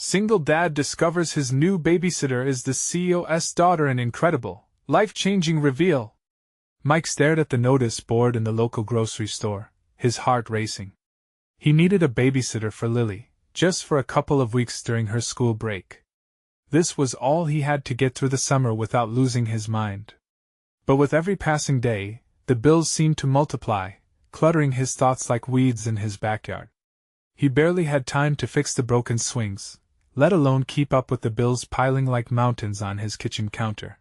Single dad discovers his new babysitter is the CEO's daughter, an incredible, life-changing reveal. Mike stared at the notice board in the local grocery store, his heart racing. He needed a babysitter for Lily, just for a couple of weeks during her school break. This was all he had to get through the summer without losing his mind. But with every passing day, the bills seemed to multiply, cluttering his thoughts like weeds in his backyard. He barely had time to fix the broken swings, let alone keep up with the bills piling like mountains on his kitchen counter.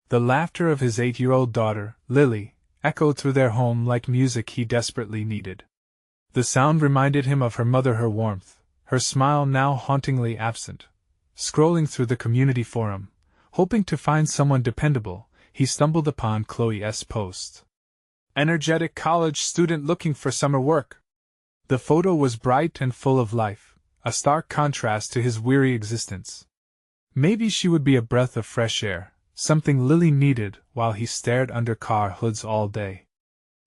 The laughter of his 8-year-old daughter, Lily, echoed through their home like music he desperately needed. The sound reminded him of her mother, her warmth, her smile now hauntingly absent. Scrolling through the community forum, hoping to find someone dependable, he stumbled upon Chloe's post. Energetic college student looking for summer work. The photo was bright and full of life, a stark contrast to his weary existence. Maybe she would be a breath of fresh air, something Lily needed while he stared under car hoods all day.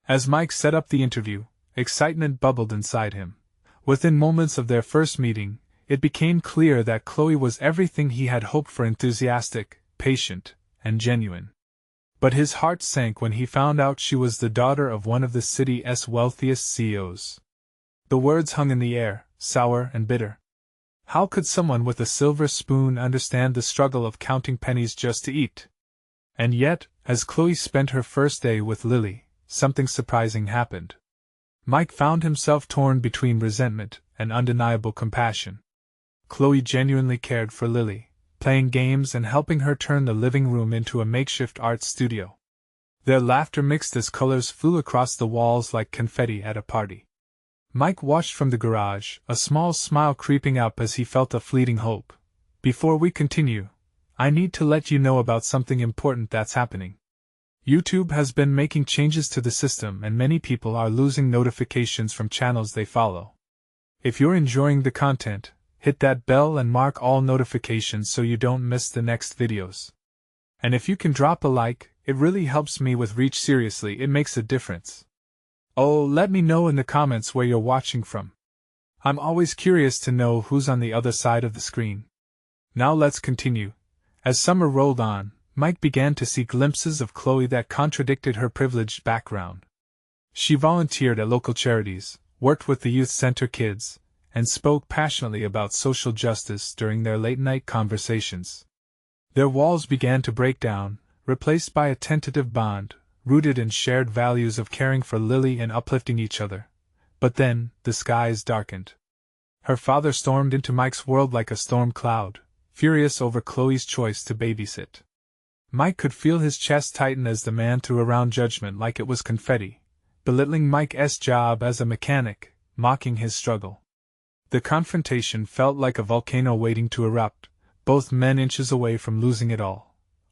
As Mike set up the interview, excitement bubbled inside him. Within moments of their first meeting, it became clear that Chloe was everything he had hoped for: enthusiastic, patient, and genuine. But his heart sank when he found out she was the daughter of one of the city's wealthiest CEOs. The words hung in the air, sour and bitter. How could someone with a silver spoon understand the struggle of counting pennies just to eat? And yet, as Chloe spent her first day with Lily, something surprising happened. Mike found himself torn between resentment and undeniable compassion. Chloe genuinely cared for Lily, playing games and helping her turn the living room into a makeshift art studio. Their laughter mixed as colors flew across the walls like confetti at a party. Mike watched from the garage, a small smile creeping up as he felt a fleeting hope. Before we continue, I need to let you know about something important that's happening. YouTube has been making changes to the system and many people are losing notifications from channels they follow. If you're enjoying the content, hit that bell and mark all notifications so you don't miss the next videos. And if you can drop a like, it really helps me with reach. Seriously, it makes a difference. Oh, let me know in the comments where you're watching from. I'm always curious to know who's on the other side of the screen. Now let's continue. As summer rolled on, Mike began to see glimpses of Chloe that contradicted her privileged background. She volunteered at local charities, worked with the youth center kids, and spoke passionately about social justice during their late-night conversations. Their walls began to break down, replaced by a tentative bond, rooted in shared values of caring for Lily and uplifting each other. But then, the skies darkened. Her father stormed into Mike's world like a storm cloud, furious over Chloe's choice to babysit. Mike could feel his chest tighten as the man threw around judgment like it was confetti, belittling Mike's job as a mechanic, mocking his struggle. The confrontation felt like a volcano waiting to erupt, both men inches away from losing it all.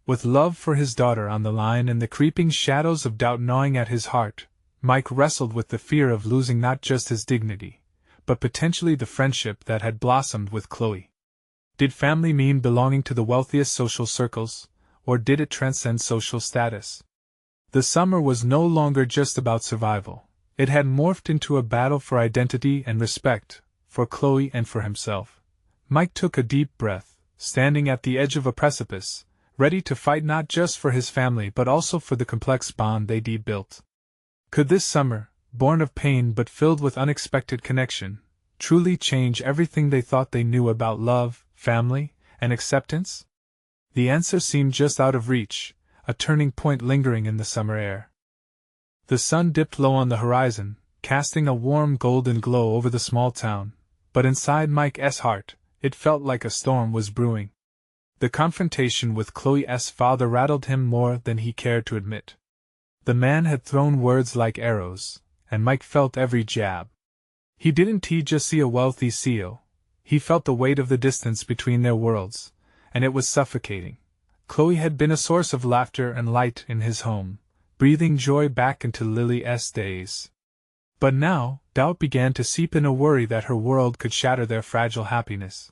With love for his daughter on the line and the creeping shadows of doubt gnawing at his heart, Mike wrestled with the fear of losing not just his dignity, but potentially the friendship that had blossomed with Chloe. Did family mean belonging to the wealthiest social circles, or did it transcend social status? The summer was no longer just about survival. It had morphed into a battle for identity and respect, for Chloe and for himself. Mike took a deep breath, standing at the edge of a precipice, ready to fight not just for his family but also for the complex bond they'd built. Could this summer, born of pain but filled with unexpected connection, truly change everything they thought they knew about love, family, and acceptance? The answer seemed just out of reach, a turning point lingering in the summer air. The sun dipped low on the horizon, casting a warm golden glow over the small town, but inside Mike's heart, it felt like a storm was brewing. The confrontation with Chloe's father rattled him more than he cared to admit. The man had thrown words like arrows, and Mike felt every jab. He didn't just see a wealthy CEO, he felt the weight of the distance between their worlds, and it was suffocating. Chloe had been a source of laughter and light in his home, breathing joy back into Lily's days. But now, doubt began to seep in, a worry that her world could shatter their fragile happiness.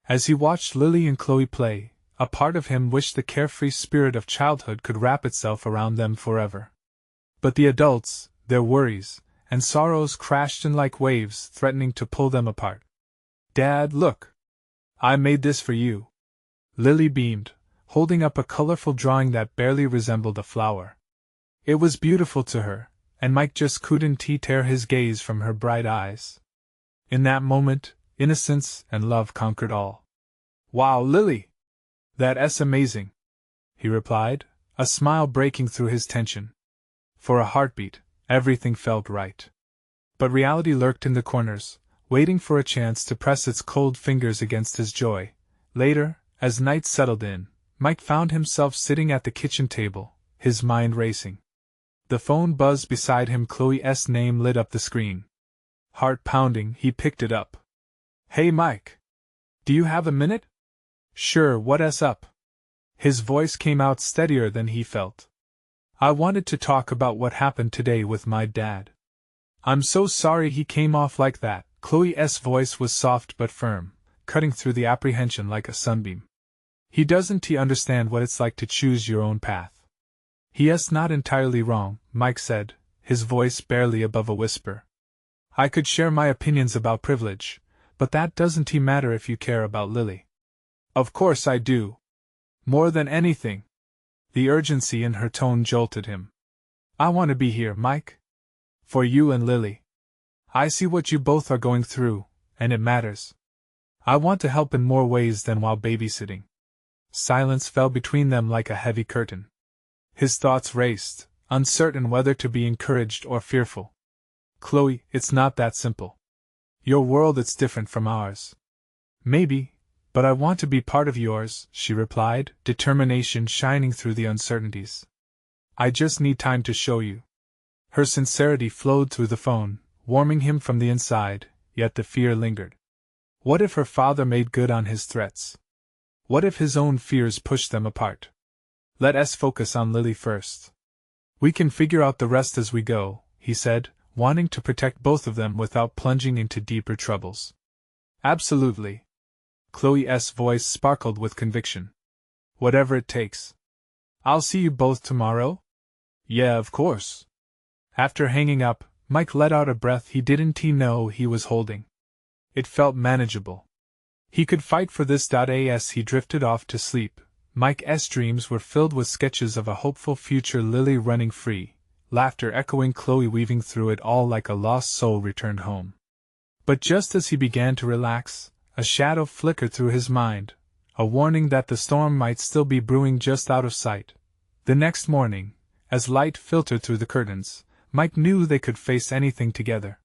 As he watched Lily and Chloe play, a part of him wished the carefree spirit of childhood could wrap itself around them forever. But the adults, their worries, and sorrows crashed in like waves, threatening to pull them apart. "Dad, look! I made this for you. Lily beamed, holding up a colorful drawing that barely resembled a flower. It was beautiful to her, and Mike just couldn't tear his gaze from her bright eyes. In that moment, innocence and love conquered all. Wow, Lily! That's amazing, he replied, a smile breaking through his tension. For a heartbeat, everything felt right. But reality lurked in the corners, waiting for a chance to press its cold fingers against his joy. Later, as night settled in, Mike found himself sitting at the kitchen table, his mind racing. The phone buzzed beside him. Chloe's name lit up the screen. Heart pounding, he picked it up. Hey Mike! Do you have a minute? Sure, what's up? His voice came out steadier than he felt. I wanted to talk about what happened today with my dad. I'm so sorry he came off like that. Chloe's voice was soft but firm, cutting through the apprehension like a sunbeam. He doesn't understand what it's like to choose your own path. He's not entirely wrong, Mike said, his voice barely above a whisper. I could share my opinions about privilege, but that doesn't matter if you care about Lily. Of course I do. More than anything. The urgency in her tone jolted him. I want to be here, Mike. For you and Lily. I see what you both are going through, and it matters. I want to help in more ways than while babysitting. Silence fell between them like a heavy curtain. His thoughts raced, uncertain whether to be encouraged or fearful. Chloe, it's not that simple. Your world is different from ours. Maybe, but I want to be part of yours, she replied, determination shining through the uncertainties. I just need time to show you. Her sincerity flowed through the phone, warming him from the inside, yet the fear lingered. What if her father made good on his threats? What if his own fears pushed them apart? Let us focus on Lily first. We can figure out the rest as we go, he said, wanting to protect both of them without plunging into deeper troubles. Absolutely. Chloe's voice sparkled with conviction. Whatever it takes. I'll see you both tomorrow? Yeah, of course. After hanging up, Mike let out a breath he didn't know he was holding. It felt manageable. He could fight for this. As he drifted off to sleep, Mike's dreams were filled with sketches of a hopeful future, Lily running free, laughter echoing, Chloe weaving through it all like a lost soul returned home. But just as he began to relax, a shadow flickered through his mind, a warning that the storm might still be brewing just out of sight. The next morning, as light filtered through the curtains, Mike knew they could face anything together.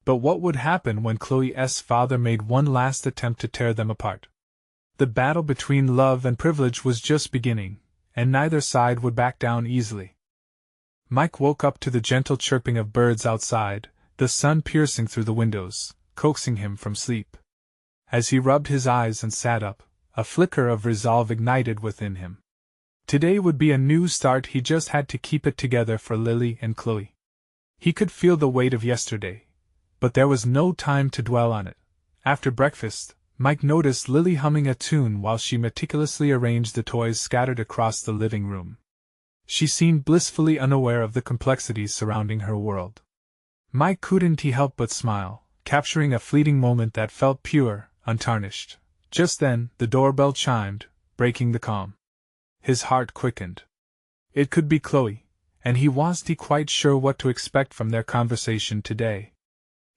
But what would happen when Chloe's father made one last attempt to tear them apart? The battle between love and privilege was just beginning, and neither side would back down easily. Mike woke up to the gentle chirping of birds outside, the sun piercing through the windows, coaxing him from sleep. As he rubbed his eyes and sat up, a flicker of resolve ignited within him. Today would be a new start. He just had to keep it together for Lily and Chloe. He could feel the weight of yesterday, but there was no time to dwell on it. After breakfast, Mike noticed Lily humming a tune while she meticulously arranged the toys scattered across the living room. She seemed blissfully unaware of the complexities surrounding her world. Mike couldn't help but smile, capturing a fleeting moment that felt pure, untarnished. Just then, the doorbell chimed, breaking the calm. His heart quickened. It could be Chloe, and he wasn't quite sure what to expect from their conversation today.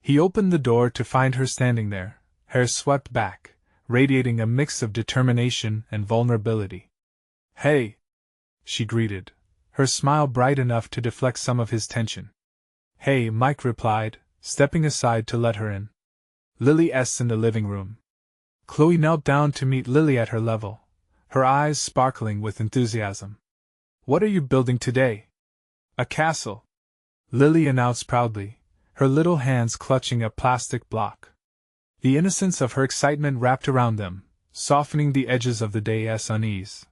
He opened the door to find her standing there, hair swept back, radiating a mix of determination and vulnerability. Hey! She greeted, her smile bright enough to deflect some of his tension. Hey, Mike replied, stepping aside to let her in. Lily's in the living room. Chloe knelt down to meet Lily at her level, her eyes sparkling with enthusiasm. What are you building today? A castle, Lily announced proudly, her little hands clutching a plastic block. The innocence of her excitement wrapped around them, softening the edges of the day's unease.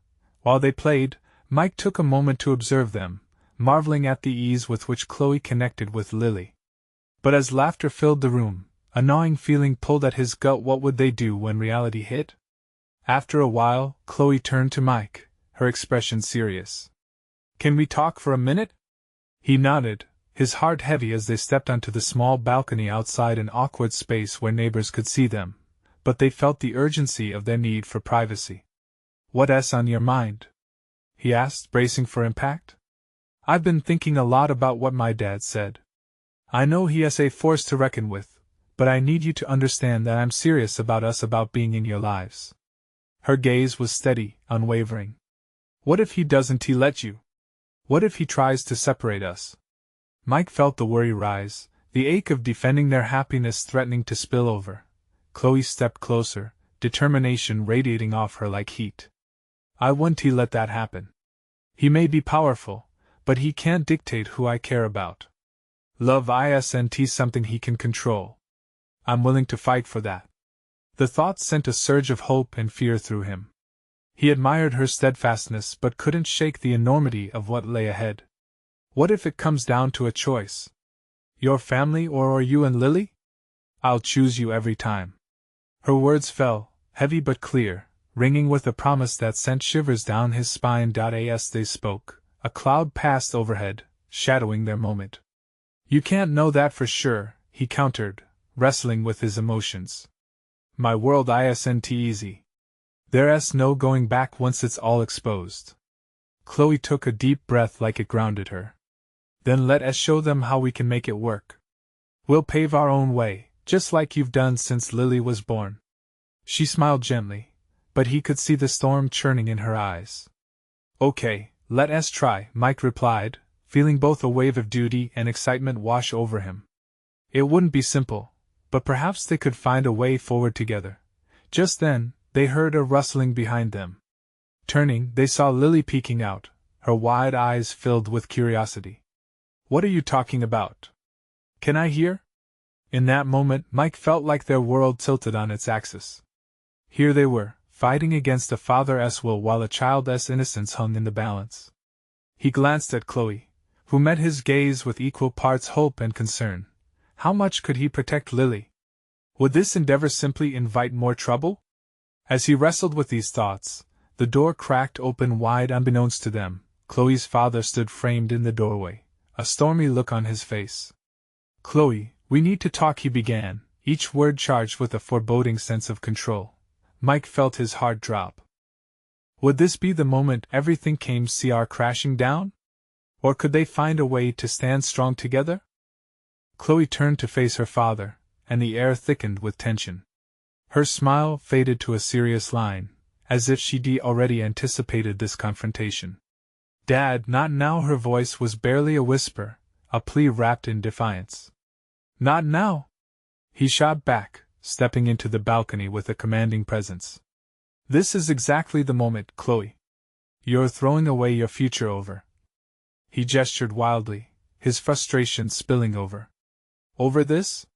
While they played, Mike took a moment to observe them, marveling at the ease with which Chloe connected with Lily. But as laughter filled the room, a gnawing feeling pulled at his gut. What would they do when reality hit? After a while, Chloe turned to Mike, her expression serious. Can we talk for a minute? He nodded, his heart heavy as they stepped onto the small balcony outside, an awkward space where neighbors could see them, but they felt the urgency of their need for privacy. "What's on your mind?" he asked, bracing for impact. "I've been thinking a lot about what my dad said. I know he's a force to reckon with, but I need you to understand that I'm serious about us about being in your lives." Her gaze was steady, unwavering. "What if he doesn't let you? What if he tries to separate us?" Mike felt the worry rise, the ache of defending their happiness threatening to spill over. Chloe stepped closer, determination radiating off her like heat. "I wouldn't let that happen. He may be powerful, but he can't dictate who I care about. Love isn't something he can control. I'm willing to fight for that." The thought sent a surge of hope and fear through him. He admired her steadfastness but couldn't shake the enormity of what lay ahead. "What if it comes down to a choice? Your family or you and Lily? I'll choose you every time." Her words fell, heavy but clear, ringing with a promise that sent shivers down his spine. As they spoke, a cloud passed overhead, shadowing their moment. "You can't know that for sure," he countered, wrestling with his emotions. "My world isn't easy. There's no going back once it's all exposed." Chloe took a deep breath like it grounded her. "Then let us show them how we can make it work. We'll pave our own way, just like you've done since Lily was born." She smiled gently, but he could see the storm churning in her eyes. "Okay, let us try," Mike replied, feeling both a wave of duty and excitement wash over him. It wouldn't be simple, but perhaps they could find a way forward together. Just then, they heard a rustling behind them. Turning, they saw Lily peeking out, her wide eyes filled with curiosity. "What are you talking about? Can I hear?" In that moment, Mike felt like their world tilted on its axis. Here they were, fighting against a father's will while a child's innocence hung in the balance. He glanced at Chloe, who met his gaze with equal parts hope and concern. How much could he protect Lily? Would this endeavor simply invite more trouble? As he wrestled with these thoughts, the door cracked open wide unbeknownst to them. Chloe's father stood framed in the doorway, a stormy look on his face. "Chloe, we need to talk," he began, each word charged with a foreboding sense of control. Mike felt his heart drop. Would this be the moment everything came crashing down? Or could they find a way to stand strong together? Chloe turned to face her father, and the air thickened with tension. Her smile faded to a serious line, as if she'd already anticipated this confrontation. "Dad, not now." Her voice was barely a whisper, a plea wrapped in defiance. "Not now!" he shot back, stepping into the balcony with a commanding presence. "This is exactly the moment, Chloe. You're throwing away your future over." He gestured wildly, his frustration spilling over. "Over this?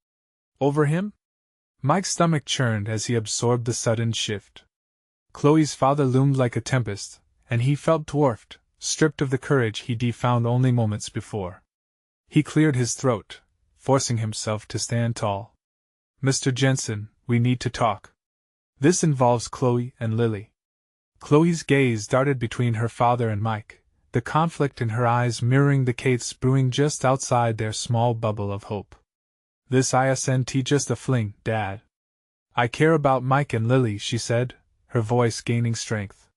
Over him?" Mike's stomach churned as he absorbed the sudden shift. Chloe's father loomed like a tempest, and he felt dwarfed, stripped of the courage he'd found only moments before. He cleared his throat, forcing himself to stand tall. "Mr. Jensen, we need to talk. This involves Chloe and Lily." Chloe's gaze darted between her father and Mike, the conflict in her eyes mirroring the chaos brewing just outside their small bubble of hope. "This isn't just a fling, Dad. I care about Mike and Lily," she said, her voice gaining strength.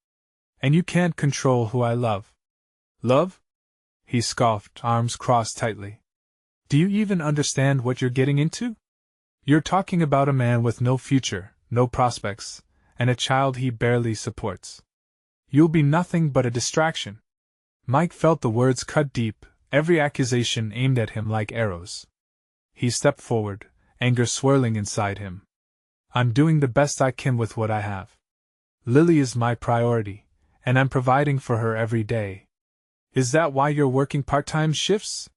"And you can't control who I love." "Love?" he scoffed, arms crossed tightly. "Do you even understand what you're getting into? You're talking about a man with no future, no prospects, and a child he barely supports. You'll be nothing but a distraction." Mike felt the words cut deep, every accusation aimed at him like arrows. He stepped forward, anger swirling inside him. "I'm doing the best I can with what I have. Lily is my priority, and I'm providing for her every day." "Is that why you're working part-time shifts?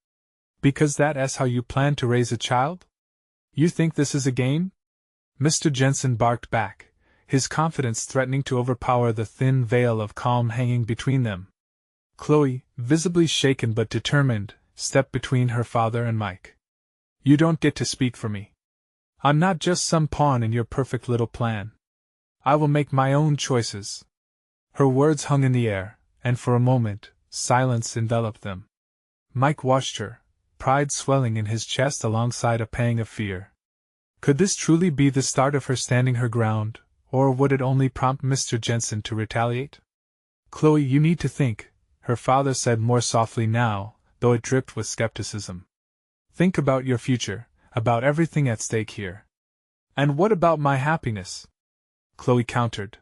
Because that's how you plan to raise a child? You think this is a game?" Mr. Jensen barked back, his confidence threatening to overpower the thin veil of calm hanging between them. Chloe, visibly shaken but determined, stepped between her father and Mike. "You don't get to speak for me. I'm not just some pawn in your perfect little plan. I will make my own choices." Her words hung in the air, and for a moment, silence enveloped them. Mike watched her, pride swelling in his chest alongside a pang of fear. Could this truly be the start of her standing her ground, or would it only prompt Mr. Jensen to retaliate? Chloe, you need to think, her father said more softly now, though it dripped with skepticism. Think about your future, about everything at stake here. And what about my happiness? Chloe countered.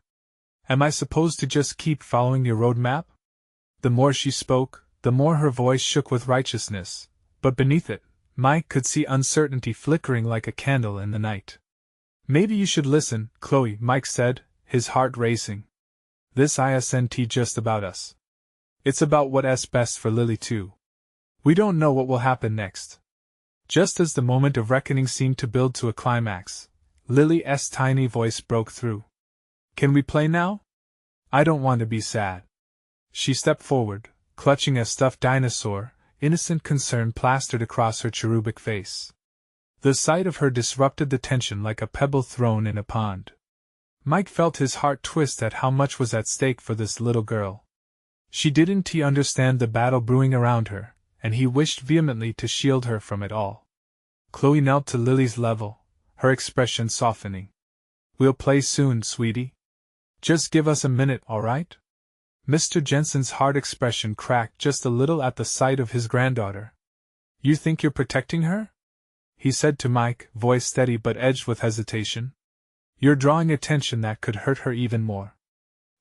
Am I supposed to just keep following your roadmap? The more she spoke, the more her voice shook with righteousness, but beneath it, Mike could see uncertainty flickering like a candle in the night. Maybe you should listen, Chloe, Mike said, his heart racing. This isn't just about us. It's about what's best for Lily too. We don't know what will happen next. Just as the moment of reckoning seemed to build to a climax, Lily's tiny voice broke through. Can we play now? I don't want to be sad. She stepped forward, clutching a stuffed dinosaur, innocent concern plastered across her cherubic face. The sight of her disrupted the tension like a pebble thrown in a pond. Mike felt his heart twist at how much was at stake for this little girl. She didn't understand the battle brewing around her, and he wished vehemently to shield her from it all. Chloe knelt to Lily's level, her expression softening. We'll play soon, sweetie. Just give us a minute, all right? Mr. Jensen's hard expression cracked just a little at the sight of his granddaughter. You think you're protecting her? He said to Mike, voice steady but edged with hesitation. You're drawing attention that could hurt her even more.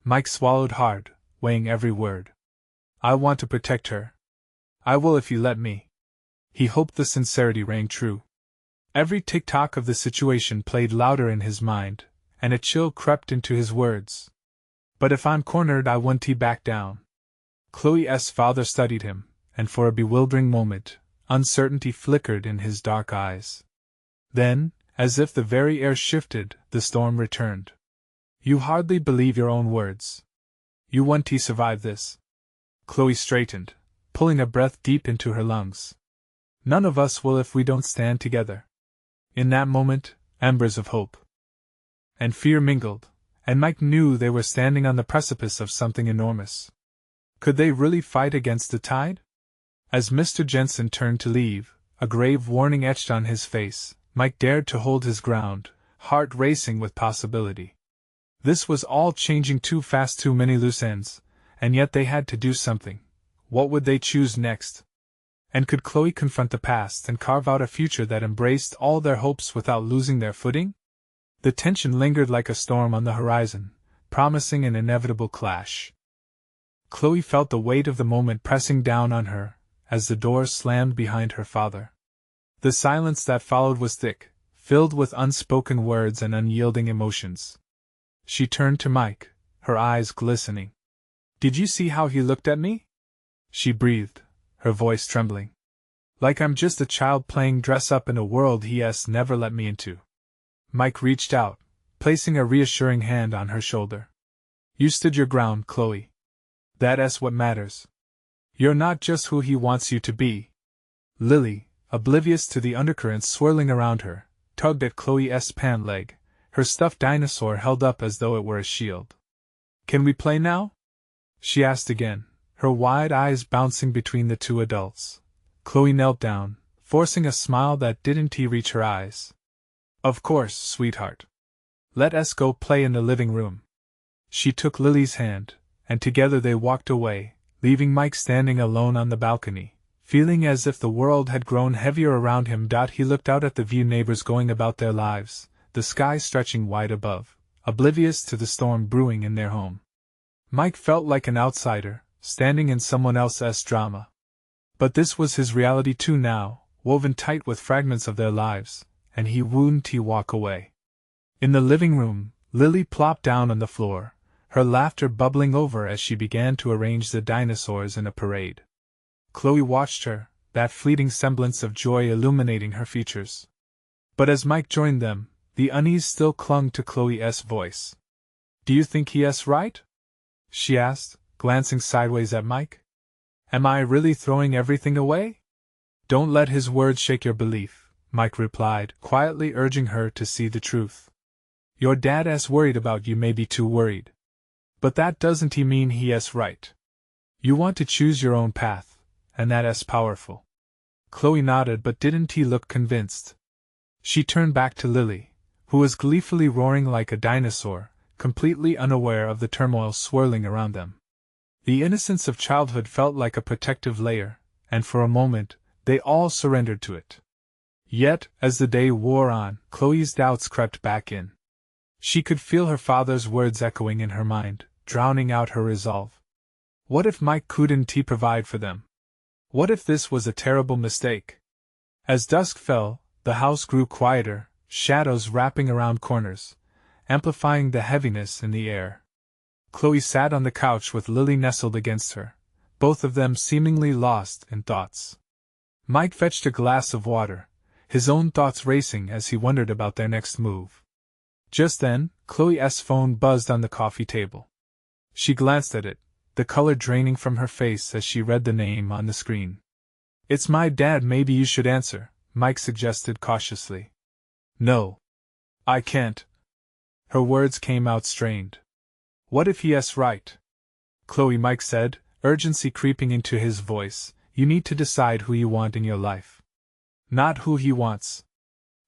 Mike swallowed hard, weighing every word. I want to protect her. I will if you let me. He hoped the sincerity rang true. Every tick-tock of the situation played louder in his mind, and a chill crept into his words. But if I'm cornered, I won't back down. Chloe's father studied him, and for a bewildering moment, uncertainty flickered in his dark eyes. Then, as if the very air shifted, the storm returned. You hardly believe your own words. You won't survive this. Chloe straightened, pulling a breath deep into her lungs. None of us will if we don't stand together. In that moment, embers of hope and fear mingled, and Mike knew they were standing on the precipice of something enormous. Could they really fight against the tide? As Mr. Jensen turned to leave, a grave warning etched on his face, Mike dared to hold his ground, heart racing with possibility. This was all changing too fast, too many loose ends, and yet they had to do something. What would they choose next? And could Chloe confront the past and carve out a future that embraced all their hopes without losing their footing? The tension lingered like a storm on the horizon, promising an inevitable clash. Chloe felt the weight of the moment pressing down on her, as the door slammed behind her father. The silence that followed was thick, filled with unspoken words and unyielding emotions. She turned to Mike, her eyes glistening. Did you see how he looked at me? She breathed, her voice trembling. Like I'm just a child playing dress-up in a world he's never let me into. Mike reached out, placing a reassuring hand on her shoulder. You stood your ground, Chloe. That's what matters. You're not just who he wants you to be. Lily, oblivious to the undercurrents swirling around her, tugged at Chloe's pant leg, her stuffed dinosaur held up as though it were a shield. Can we play now? She asked again, her wide eyes bouncing between the two adults. Chloe knelt down, forcing a smile that didn't reach her eyes. Of course, sweetheart. Let us go play in the living room. She took Lily's hand, and together they walked away, leaving Mike standing alone on the balcony, feeling as if the world had grown heavier around him. He looked out at the view, neighbors going about their lives, the sky stretching wide above, oblivious to the storm brewing in their home. Mike felt like an outsider, standing in someone else's drama. But this was his reality too now, woven tight with fragments of their lives, and he wouldn't walk away. In the living room, Lily plopped down on the floor, her laughter bubbling over as she began to arrange the dinosaurs in a parade. Chloe watched her, that fleeting semblance of joy illuminating her features. But as Mike joined them, the unease still clung to Chloe's voice. Do you think he's right? She asked, glancing sideways at Mike. Am I really throwing everything away? Don't let his words shake your belief, Mike replied, quietly urging her to see the truth. Your dad's worried about you, maybe too worried. But that doesn't mean he's right. You want to choose your own path, and that's powerful. Chloe nodded but didn't look convinced. She turned back to Lily, who was gleefully roaring like a dinosaur, completely unaware of the turmoil swirling around them. The innocence of childhood felt like a protective layer, and for a moment, they all surrendered to it. Yet, as the day wore on, Chloe's doubts crept back in. She could feel her father's words echoing in her mind, drowning out her resolve. What if Mike couldn't provide for them? What if this was a terrible mistake? As dusk fell, the house grew quieter, shadows wrapping around corners, amplifying the heaviness in the air. Chloe sat on the couch with Lily nestled against her, both of them seemingly lost in thoughts. Mike fetched a glass of water, his own thoughts racing as he wondered about their next move. Just then, Chloe's phone buzzed on the coffee table. She glanced at it, the color draining from her face as she read the name on the screen. "It's my dad, maybe you should answer," Mike suggested cautiously. "No. I can't." Her words came out strained. "What if he's right?" "Chloe," Mike said, urgency creeping into his voice, "you need to decide who you want in your life. Not who he wants.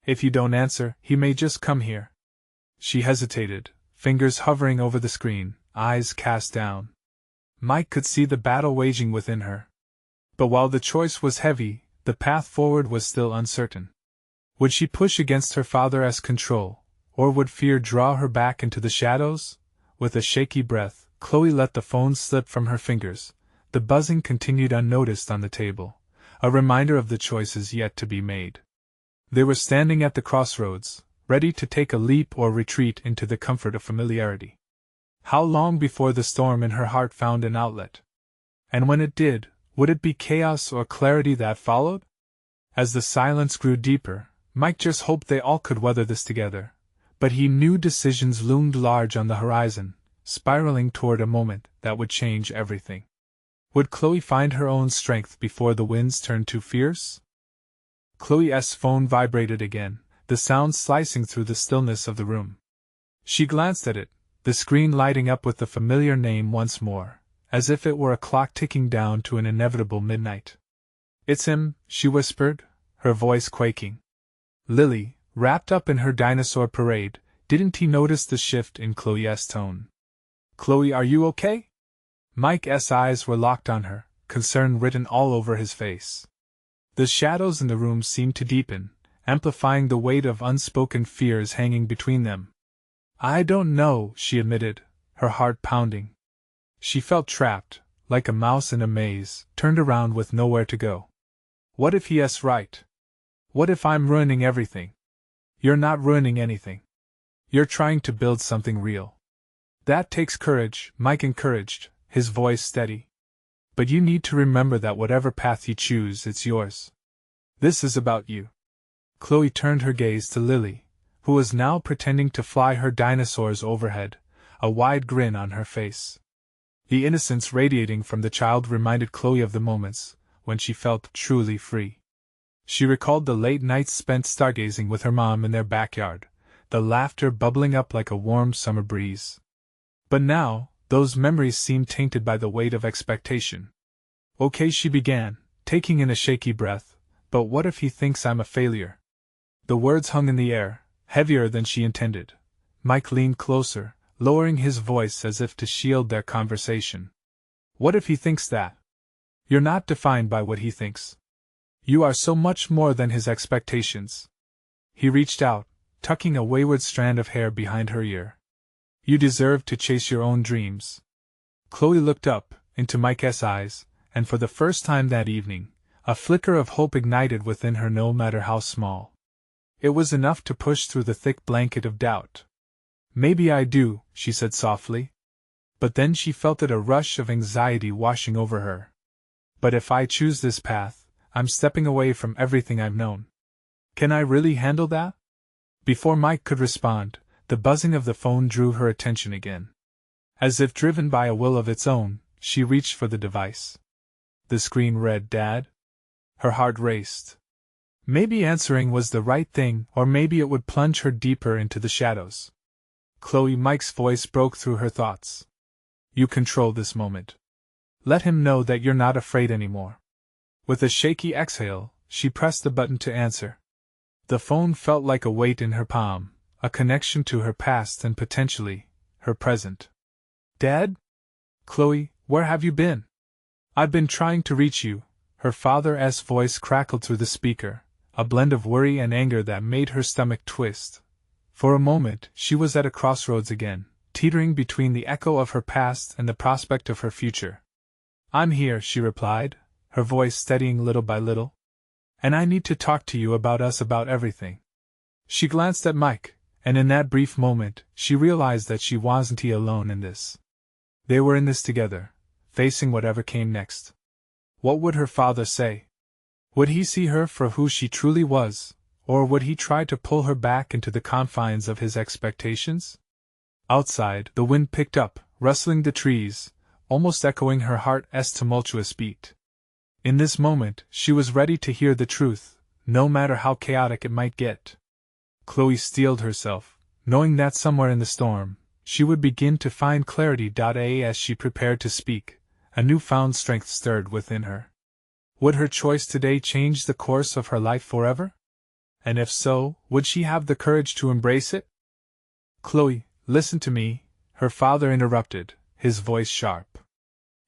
If you don't answer, he may just come here." She hesitated, fingers hovering over the screen, eyes cast down. Mike could see the battle waging within her. But while the choice was heavy, the path forward was still uncertain. Would she push against her father's control, or would fear draw her back into the shadows? With a shaky breath, Chloe let the phone slip from her fingers. The buzzing continued unnoticed on the table, a reminder of the choices yet to be made. They were standing at the crossroads, ready to take a leap or retreat into the comfort of familiarity. How long before the storm in her heart found an outlet? And when it did, would it be chaos or clarity that followed? As the silence grew deeper, Mike just hoped they all could weather this together, but he knew decisions loomed large on the horizon, spiraling toward a moment that would change everything. Would Chloe find her own strength before the winds turned too fierce? Chloe's phone vibrated again, the sound slicing through the stillness of the room. She glanced at it, the screen lighting up with the familiar name once more, as if it were a clock ticking down to an inevitable midnight. "It's him," she whispered, her voice quaking. Lily, wrapped up in her dinosaur parade, didn't notice the shift in Chloe's tone. "Chloe, are you okay?" Mike's eyes were locked on her, concern written all over his face. The shadows in the room seemed to deepen, amplifying the weight of unspoken fears hanging between them. "I don't know," she admitted, her heart pounding. She felt trapped, like a mouse in a maze, turned around with nowhere to go. "What if he's right? What if I'm ruining everything?" "You're not ruining anything. You're trying to build something real. That takes courage," Mike encouraged, his voice steady. "But you need to remember that whatever path you choose, it's yours. This is about you." Chloe turned her gaze to Lily, who was now pretending to fly her dinosaurs overhead, a wide grin on her face. The innocence radiating from the child reminded Chloe of the moments when she felt truly free. She recalled the late nights spent stargazing with her mom in their backyard, the laughter bubbling up like a warm summer breeze. But now, those memories seemed tainted by the weight of expectation. "Okay," she began, taking in a shaky breath, "but what if he thinks I'm a failure?" The words hung in the air, heavier than she intended. Mike leaned closer, lowering his voice as if to shield their conversation. "What if he thinks that? You're not defined by what he thinks. You are so much more than his expectations." He reached out, tucking a wayward strand of hair behind her ear. "You deserve to chase your own dreams." Chloe looked up, into Mike's eyes, and for the first time that evening, a flicker of hope ignited within her no matter how small. It was enough to push through the thick blanket of doubt. "Maybe I do," she said softly. But then she felt a rush of anxiety washing over her. "But if I choose this path, I'm stepping away from everything I've known. Can I really handle that?" Before Mike could respond, the buzzing of the phone drew her attention again. As if driven by a will of its own, she reached for the device. The screen read "Dad." Her heart raced. Maybe answering was the right thing, or maybe it would plunge her deeper into the shadows. "Chloe," Mike's voice broke through her thoughts. "You control this moment. Let him know that you're not afraid anymore." With a shaky exhale, she pressed the button to answer. The phone felt like a weight in her palm, a connection to her past and potentially, her present. Dad? Chloe, where have you been? I've been trying to reach you. Her father's voice crackled through the speaker, a blend of worry and anger that made her stomach twist. For a moment, she was at a crossroads again, teetering between the echo of her past and the prospect of her future. I'm here, she replied, her voice steadying little by little. And I need to talk to you about everything. She glanced at Mike, and in that brief moment, she realized that she wasn't alone in this. They were in this together, facing whatever came next. What would her father say? Would he see her for who she truly was, or would he try to pull her back into the confines of his expectations? Outside, the wind picked up, rustling the trees, almost echoing her heart's tumultuous beat. In this moment, she was ready to hear the truth, no matter how chaotic it might get. Chloe steeled herself, knowing that somewhere in the storm, she would begin to find clarity. As she prepared to speak, a newfound strength stirred within her. Would her choice today change the course of her life forever? And if so, would she have the courage to embrace it? Chloe, listen to me, her father interrupted, his voice sharp.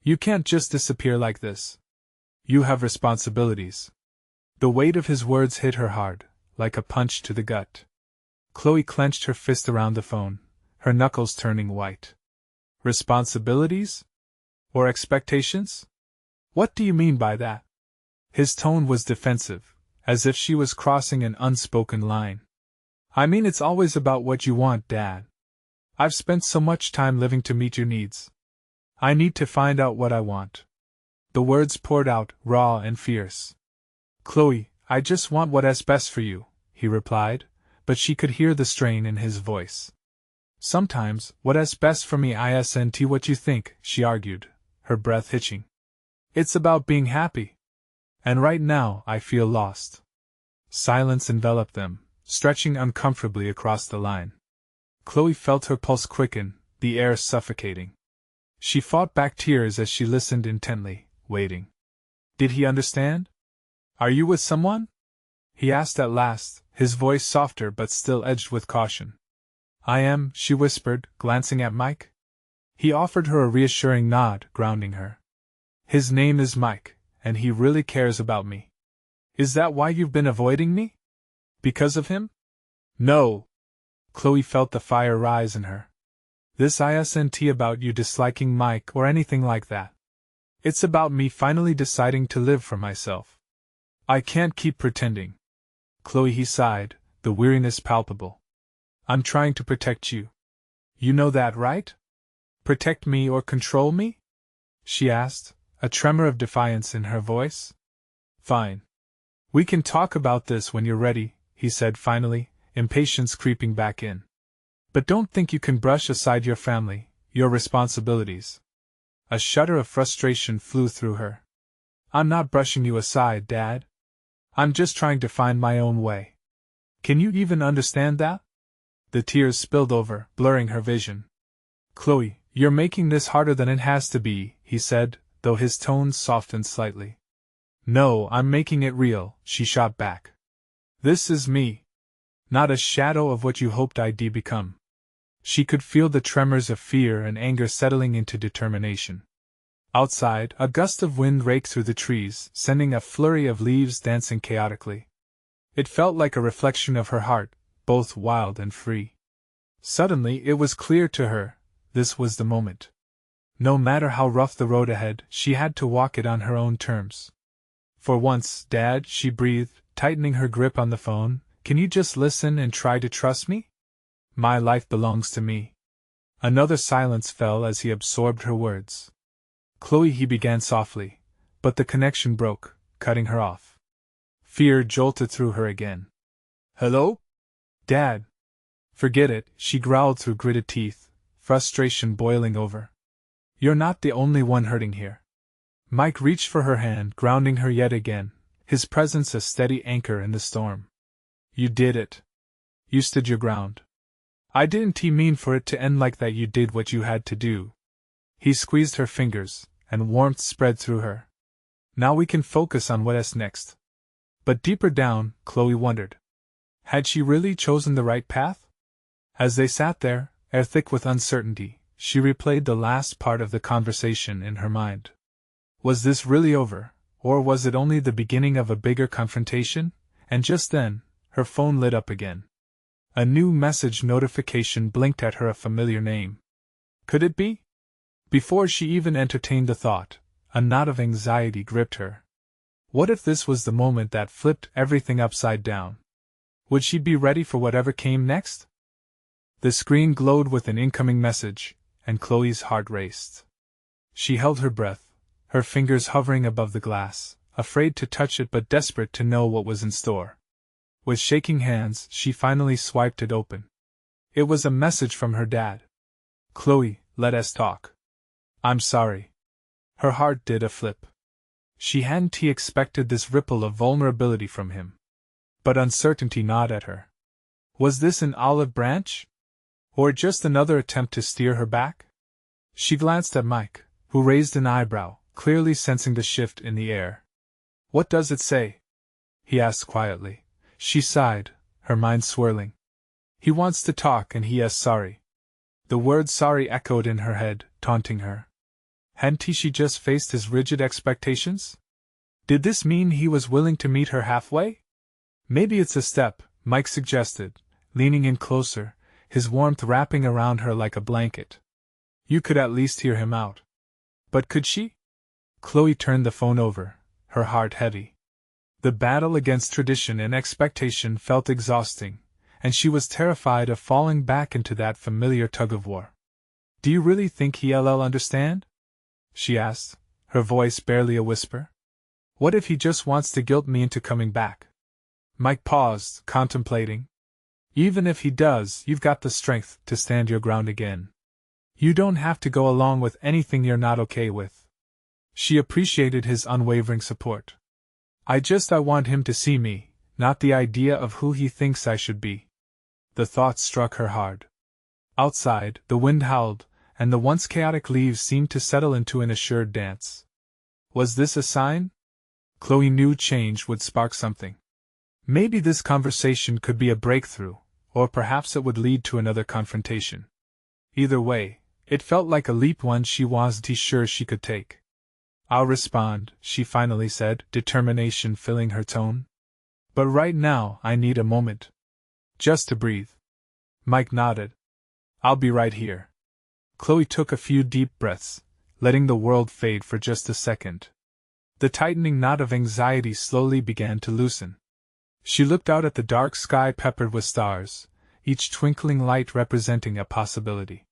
You can't just disappear like this. You have responsibilities. The weight of his words hit her hard, like a punch to the gut. Chloe clenched her fist around the phone, her knuckles turning white. Responsibilities? Or expectations? What do you mean by that? His tone was defensive, as if she was crossing an unspoken line. I mean, it's always about what you want, Dad. I've spent so much time living to meet your needs. I need to find out what I want. The words poured out, raw and fierce. Chloe, I just want what's best for you, he replied, but she could hear the strain in his voice. Sometimes, what's best for me isn't what you think, she argued, her breath hitching. It's about being happy. And right now, I feel lost. Silence enveloped them, stretching uncomfortably across the line. Chloe felt her pulse quicken, the air suffocating. She fought back tears as she listened intently, waiting. Did he understand? Are you with someone? He asked at last, his voice softer but still edged with caution. I am, she whispered, glancing at Mike. He offered her a reassuring nod, grounding her. His name is Mike, and he really cares about me. Is that why you've been avoiding me? Because of him? No. Chloe felt the fire rise in her. This isn't about you disliking Mike or anything like that. It's about me finally deciding to live for myself. I can't keep pretending. Chloe, he sighed, the weariness palpable. I'm trying to protect you. You know that, right? Protect me or control me? She asked, a tremor of defiance in her voice. Fine. We can talk about this when you're ready, he said finally, impatience creeping back in. But don't think you can brush aside your family, your responsibilities. A shudder of frustration flew through her. I'm not brushing you aside, Dad. I'm just trying to find my own way. Can you even understand that? The tears spilled over, blurring her vision. Chloe, you're making this harder than it has to be, he said, though his tones softened slightly. No, I'm making it real, she shot back. This is me. Not a shadow of what you hoped I'd become. She could feel the tremors of fear and anger settling into determination. Outside, a gust of wind raked through the trees, sending a flurry of leaves dancing chaotically. It felt like a reflection of her heart, both wild and free. Suddenly it was clear to her, this was the moment. No matter how rough the road ahead, she had to walk it on her own terms. For once, Dad, she breathed, tightening her grip on the phone, can you just listen and try to trust me? My life belongs to me. Another silence fell as he absorbed her words. Chloe, he began softly, but the connection broke, cutting her off. Fear jolted through her again. Hello? Dad. Forget it, she growled through gritted teeth, frustration boiling over. You're not the only one hurting here. Mike reached for her hand, grounding her yet again, his presence a steady anchor in the storm. You did it. You stood your ground. I didn't mean for it to end like that. You did what you had to do. He squeezed her fingers, and warmth spread through her. Now we can focus on what's next. But deeper down, Chloe wondered. Had she really chosen the right path? As they sat there, air thick with uncertainty, she replayed the last part of the conversation in her mind. Was this really over, or was it only the beginning of a bigger confrontation? And just then, her phone lit up again. A new message notification blinked at her, a familiar name. Could it be? Before she even entertained the thought, a knot of anxiety gripped her. What if this was the moment that flipped everything upside down? Would she be ready for whatever came next? The screen glowed with an incoming message, and Chloe's heart raced. She held her breath, her fingers hovering above the glass, afraid to touch it but desperate to know what was in store. With shaking hands, she finally swiped it open. It was a message from her dad. Chloe, let us talk. I'm sorry. Her heart did a flip. She hadn't expected this ripple of vulnerability from him. But uncertainty gnawed at her. Was this an olive branch? Or just another attempt to steer her back? She glanced at Mike, who raised an eyebrow, clearly sensing the shift in the air. What does it say? He asked quietly. She sighed, her mind swirling. He wants to talk and he is sorry. The word sorry echoed in her head, taunting her. Hadn't she just faced his rigid expectations? Did this mean he was willing to meet her halfway? Maybe it's a step, Mike suggested, leaning in closer, his warmth wrapping around her like a blanket. You could at least hear him out. But could she? Chloe turned the phone over, her heart heavy. The battle against tradition and expectation felt exhausting, and she was terrified of falling back into that familiar tug-of-war. Do you really think he'll understand? She asked, her voice barely a whisper. What if he just wants to guilt me into coming back? Mike paused, contemplating. Even if he does, you've got the strength to stand your ground again. You don't have to go along with anything you're not okay with. She appreciated his unwavering support. I want him to see me, not the idea of who he thinks I should be. The thought struck her hard. Outside, the wind howled, and the once chaotic leaves seemed to settle into an assured dance. Was this a sign? Chloe knew change would spark something. Maybe this conversation could be a breakthrough, or perhaps it would lead to another confrontation. Either way, it felt like a leap one she wasn't sure she could take. I'll respond, she finally said, determination filling her tone. But right now I need a moment. Just to breathe. Mike nodded. I'll be right here. Chloe took a few deep breaths, letting the world fade for just a second. The tightening knot of anxiety slowly began to loosen. She looked out at the dark sky peppered with stars, each twinkling light representing a possibility.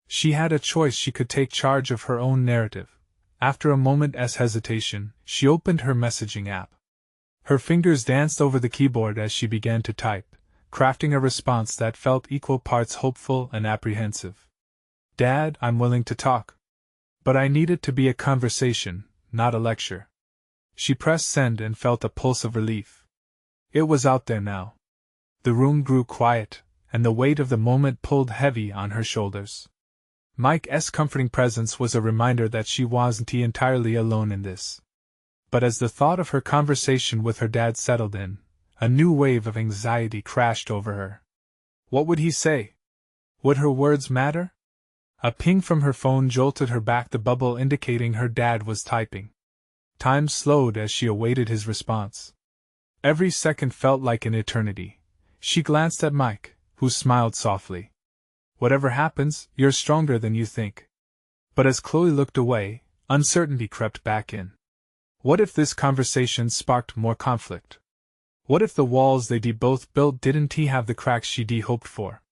She had a choice. She could take charge of her own narrative. After a moment's hesitation, she opened her messaging app. Her fingers danced over the keyboard as she began to type, crafting a response that felt equal parts hopeful and apprehensive. Dad, I'm willing to talk. But I need it to be a conversation, not a lecture. She pressed send and felt a pulse of relief. It was out there now. The room grew quiet, and the weight of the moment pulled heavy on her shoulders. Mike's comforting presence was a reminder that she wasn't entirely alone in this. But as the thought of her conversation with her dad settled in, a new wave of anxiety crashed over her. What would he say? Would her words matter? A ping from her phone jolted her back, the bubble indicating her dad was typing. Time slowed as she awaited his response. Every second felt like an eternity. She glanced at Mike, who smiled softly. Whatever happens, you're stronger than you think. But as Chloe looked away, uncertainty crept back in. What if this conversation sparked more conflict? What if the walls they both built didn't have the cracks she'd hoped for?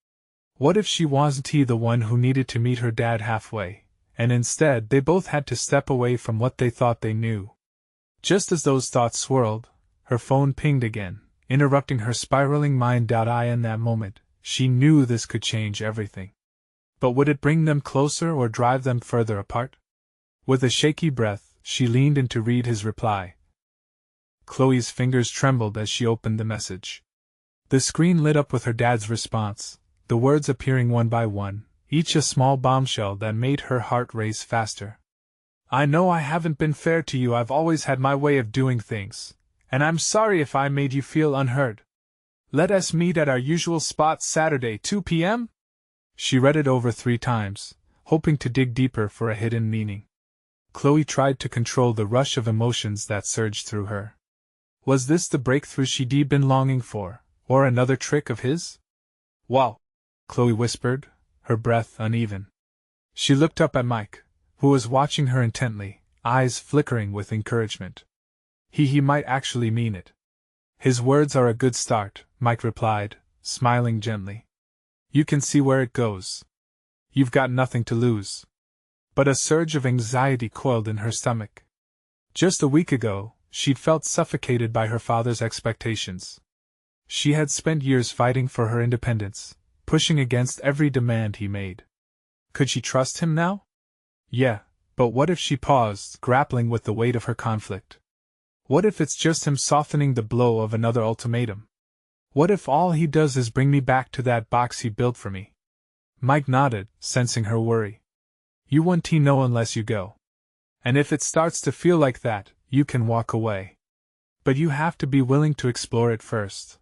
What if she wasn't the one who needed to meet her dad halfway, and instead they both had to step away from what they thought they knew? Just as those thoughts swirled, her phone pinged again, interrupting her spiraling mind. In that moment, she knew this could change everything. But would it bring them closer or drive them further apart? With a shaky breath, she leaned in to read his reply. Chloe's fingers trembled as she opened the message. The screen lit up with her dad's response, the words appearing one by one, each a small bombshell that made her heart race faster. I know I haven't been fair to you. I've always had my way of doing things, and I'm sorry if I made you feel unheard. Let us meet at our usual spot Saturday 2 p.m.? She read it over 3 times, hoping to dig deeper for a hidden meaning. Chloe tried to control the rush of emotions that surged through her. Was this the breakthrough she'd been longing for, or another trick of his? Wow! Chloe whispered, her breath uneven. She looked up at Mike, who was watching her intently, eyes flickering with encouragement. He might actually mean it. His words are a good start, Mike replied, smiling gently. You can see where it goes. You've got nothing to lose. But a surge of anxiety coiled in her stomach. Just a week ago, she'd felt suffocated by her father's expectations. She had spent years fighting for her independence, pushing against every demand he made. Could she trust him now? Yeah, but what if she paused, grappling with the weight of her conflict? What if it's just him softening the blow of another ultimatum? What if all he does is bring me back to that box he built for me? Mike nodded, sensing her worry. You won't know unless you go. And if it starts to feel like that, you can walk away. But you have to be willing to explore it first.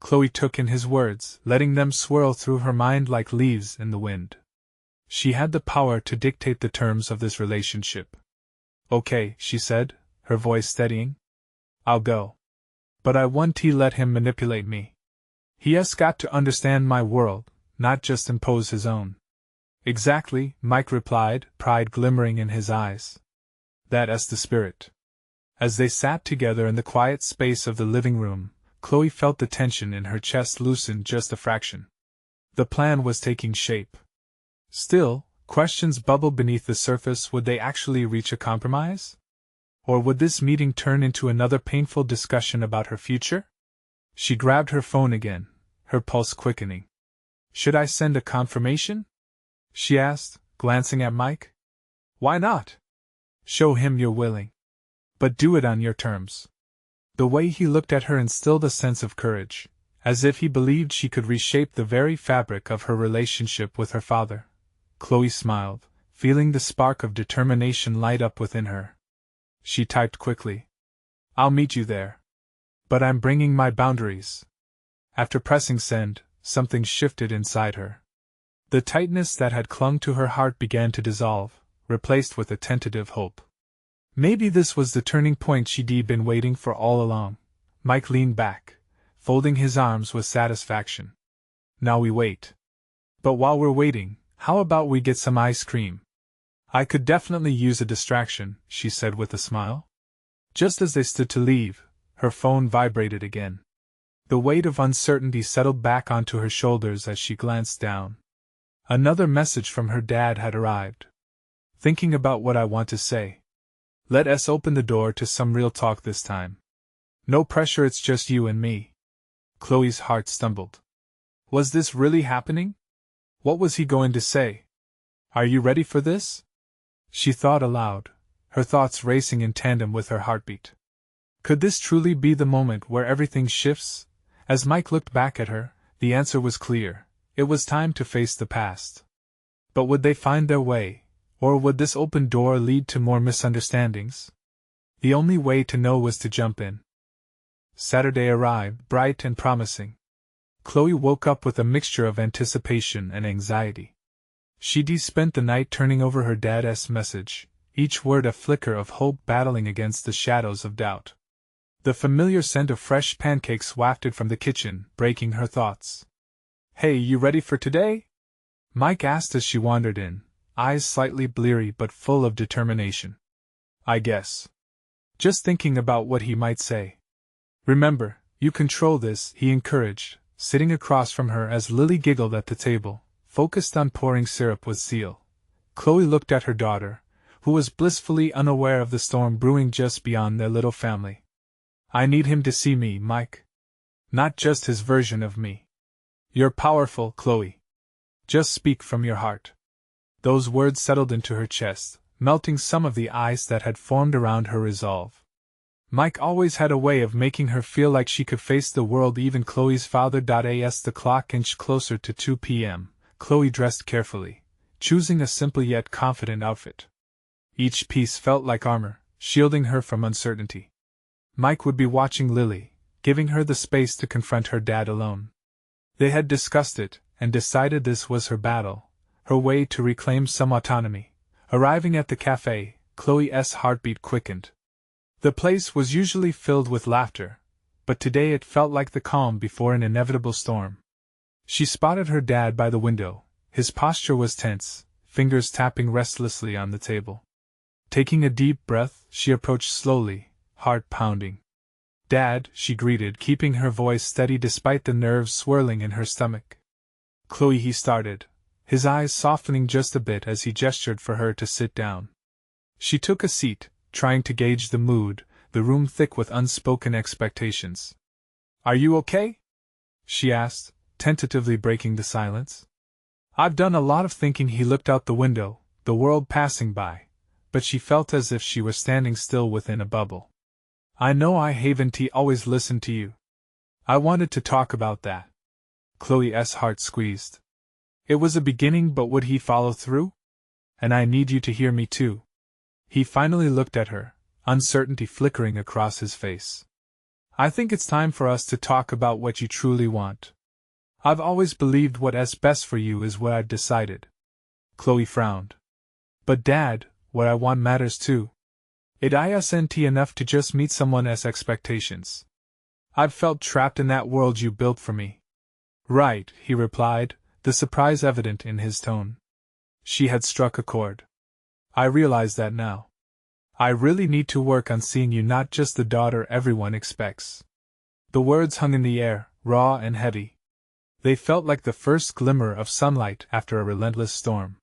Chloe took in his words, letting them swirl through her mind like leaves in the wind. She had the power to dictate the terms of this relationship. Okay, she said, her voice steadying. I'll go. But I won't let him manipulate me. He has got to understand my world, not just impose his own. Exactly, Mike replied, pride glimmering in his eyes. That's the spirit. As they sat together in the quiet space of the living room, Chloe felt the tension in her chest loosen just a fraction. The plan was taking shape. Still, questions bubbled beneath the surface. Would they actually reach a compromise? Or would this meeting turn into another painful discussion about her future? She grabbed her phone again, her pulse quickening. Should I send a confirmation? She asked, glancing at Mike. Why not? Show him you're willing. But do it on your terms. The way he looked at her instilled a sense of courage, as if he believed she could reshape the very fabric of her relationship with her father. Chloe smiled, feeling the spark of determination light up within her. She typed quickly. I'll meet you there. But I'm bringing my boundaries. After pressing send, something shifted inside her. The tightness that had clung to her heart began to dissolve, replaced with a tentative hope. Maybe this was the turning point she'd been waiting for all along. Mike leaned back, folding his arms with satisfaction. Now we wait. But while we're waiting, how about we get some ice cream? I could definitely use a distraction, she said with a smile. Just as they stood to leave, her phone vibrated again. The weight of uncertainty settled back onto her shoulders as she glanced down. Another message from her dad had arrived. Thinking about what I want to say. Let us open the door to some real talk this time. No pressure, it's just you and me. Chloe's heart stumbled. Was this really happening? What was he going to say? Are you ready for this? She thought aloud, her thoughts racing in tandem with her heartbeat. Could this truly be the moment where everything shifts? As Mike looked back at her, the answer was clear. It was time to face the past. But would they find their way, or would this open door lead to more misunderstandings? The only way to know was to jump in. Saturday arrived, bright and promising. Chloe woke up with a mixture of anticipation and anxiety. She'd spent the night turning over her dad's message, each word a flicker of hope battling against the shadows of doubt. The familiar scent of fresh pancakes wafted from the kitchen, breaking her thoughts. Hey, you ready for today? Mike asked as she wandered in, eyes slightly bleary but full of determination. I guess. Just thinking about what he might say. Remember, you control this, he encouraged, sitting across from her as Lily giggled at the table, focused on pouring syrup with zeal. Chloe looked at her daughter, who was blissfully unaware of the storm brewing just beyond their little family. I need him to see me, Mike. Not just his version of me. You're powerful, Chloe. Just speak from your heart. Those words settled into her chest, melting some of the ice that had formed around her resolve. Mike always had a way of making her feel like she could face the world. Even Chloe's father. As the clock inched closer to 2 p.m., Chloe dressed carefully, choosing a simple yet confident outfit. Each piece felt like armor, shielding her from uncertainty. Mike would be watching Lily, giving her the space to confront her dad alone. They had discussed it, and decided this was her battle, her way to reclaim some autonomy. Arriving at the cafe, Chloe's heartbeat quickened. The place was usually filled with laughter, but today it felt like the calm before an inevitable storm. She spotted her dad by the window. His posture was tense, fingers tapping restlessly on the table. Taking a deep breath, she approached slowly, heart pounding. "Dad," she greeted, keeping her voice steady despite the nerves swirling in her stomach. "Chloe," he started, his eyes softening just a bit as he gestured for her to sit down. She took a seat, trying to gauge the mood, the room thick with unspoken expectations. "Are you okay?" she asked, tentatively breaking the silence. "I've done a lot of thinking." He looked out the window, the world passing by, but she felt as if she were standing still within a bubble. "I know I haven't always listened to you. I wanted to talk about that." Chloe's heart squeezed. It was a beginning, but would he follow through? "And I need you to hear me too." He finally looked at her, uncertainty flickering across his face. "I think it's time for us to talk about what you truly want. I've always believed what's best for you is what I've decided." Chloe frowned. "But Dad, what I want matters too. It isn't enough to just meet someone's expectations. I've felt trapped in that world you built for me." "Right," he replied, the surprise evident in his tone. She had struck a chord. "I realize that now. I really need to work on seeing you not just the daughter everyone expects." The words hung in the air, raw and heavy. They felt like the first glimmer of sunlight after a relentless storm.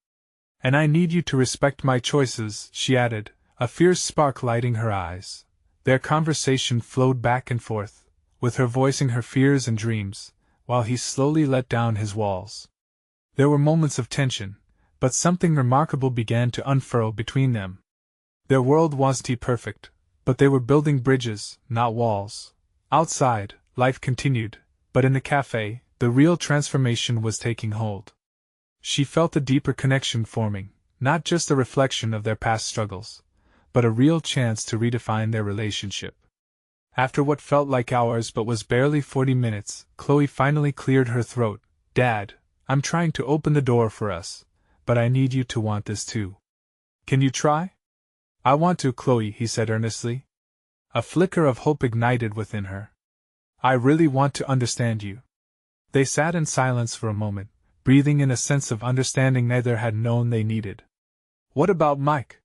"And I need you to respect my choices," she added, a fierce spark lighting her eyes. Their conversation flowed back and forth, with her voicing her fears and dreams, while he slowly let down his walls. There were moments of tension, but something remarkable began to unfurl between them. Their world wasn't perfect, but they were building bridges, not walls. Outside, life continued, but in the cafe, the real transformation was taking hold. She felt a deeper connection forming, not just a reflection of their past struggles, but a real chance to redefine their relationship. After what felt like hours but was barely 40 minutes, Chloe finally cleared her throat. "Dad, I'm trying to open the door for us, but I need you to want this too. Can you try?" "I want to, Chloe," he said earnestly. A flicker of hope ignited within her. "I really want to understand you." They sat in silence for a moment, breathing in a sense of understanding neither had known they needed. "What about Mike?"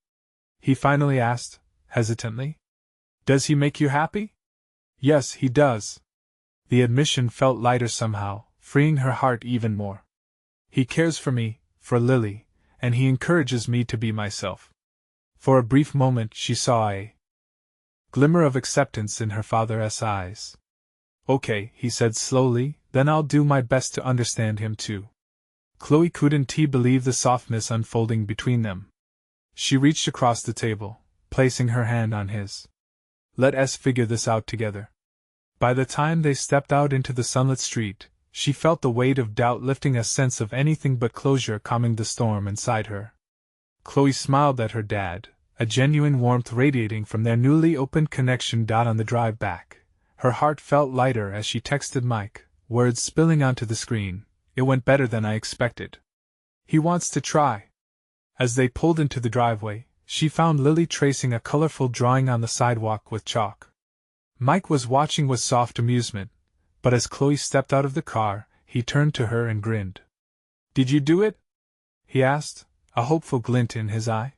he finally asked, hesitantly. "Does he make you happy?" "Yes, he does." The admission felt lighter somehow, freeing her heart even more. "He cares for me, for Lily, and he encourages me to be myself." For a brief moment she saw a glimmer of acceptance in her father's eyes. "Okay," he said slowly, "then I'll do my best to understand him too." Chloe couldn't believe the softness unfolding between them. She reached across the table, placing her hand on his. "Let's figure this out together." By the time they stepped out into the sunlit street, she felt the weight of doubt lifting, a sense of anything but closure calming the storm inside her. Chloe smiled at her dad, a genuine warmth radiating from their newly opened connection. On the drive back, her heart felt lighter as she texted Mike, words spilling onto the screen. "It went better than I expected. He wants to try." As they pulled into the driveway, she found Lily tracing a colorful drawing on the sidewalk with chalk. Mike was watching with soft amusement, but as Chloe stepped out of the car, he turned to her and grinned. "Did you do it?" he asked, a hopeful glint in his eye.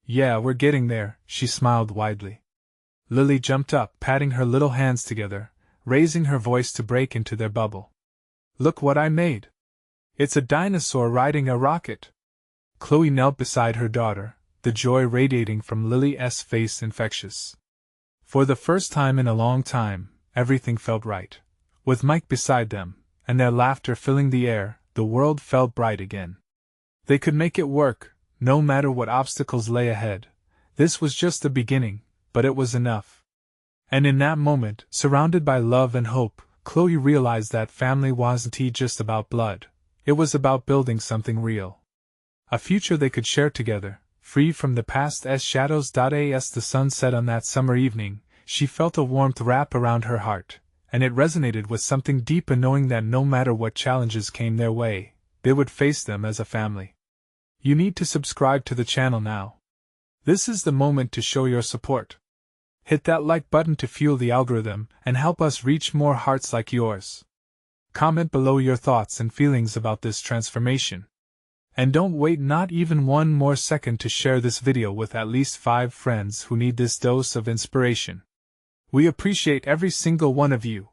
"Yeah, we're getting there," she smiled widely. Lily jumped up, patting her little hands together, raising her voice to break into their bubble. "Look what I made! It's a dinosaur riding a rocket!" Chloe knelt beside her daughter, the joy radiating from Lily's face infectious. For the first time in a long time, everything felt right. With Mike beside them, and their laughter filling the air, the world felt bright again. They could make it work, no matter what obstacles lay ahead. This was just the beginning, but it was enough. And in that moment, surrounded by love and hope, Chloe realized that family wasn't just about blood. It was about building something real. A future they could share together, free from the past's shadows. As the sun set on that summer evening, she felt a warmth wrap around her heart, and it resonated with something deep in knowing that no matter what challenges came their way, they would face them as a family. You need to subscribe to the channel now. This is the moment to show your support. Hit that like button to fuel the algorithm and help us reach more hearts like yours. Comment below your thoughts and feelings about this transformation. And don't wait not even one more second to share this video with at least 5 friends who need this dose of inspiration. We appreciate every single one of you.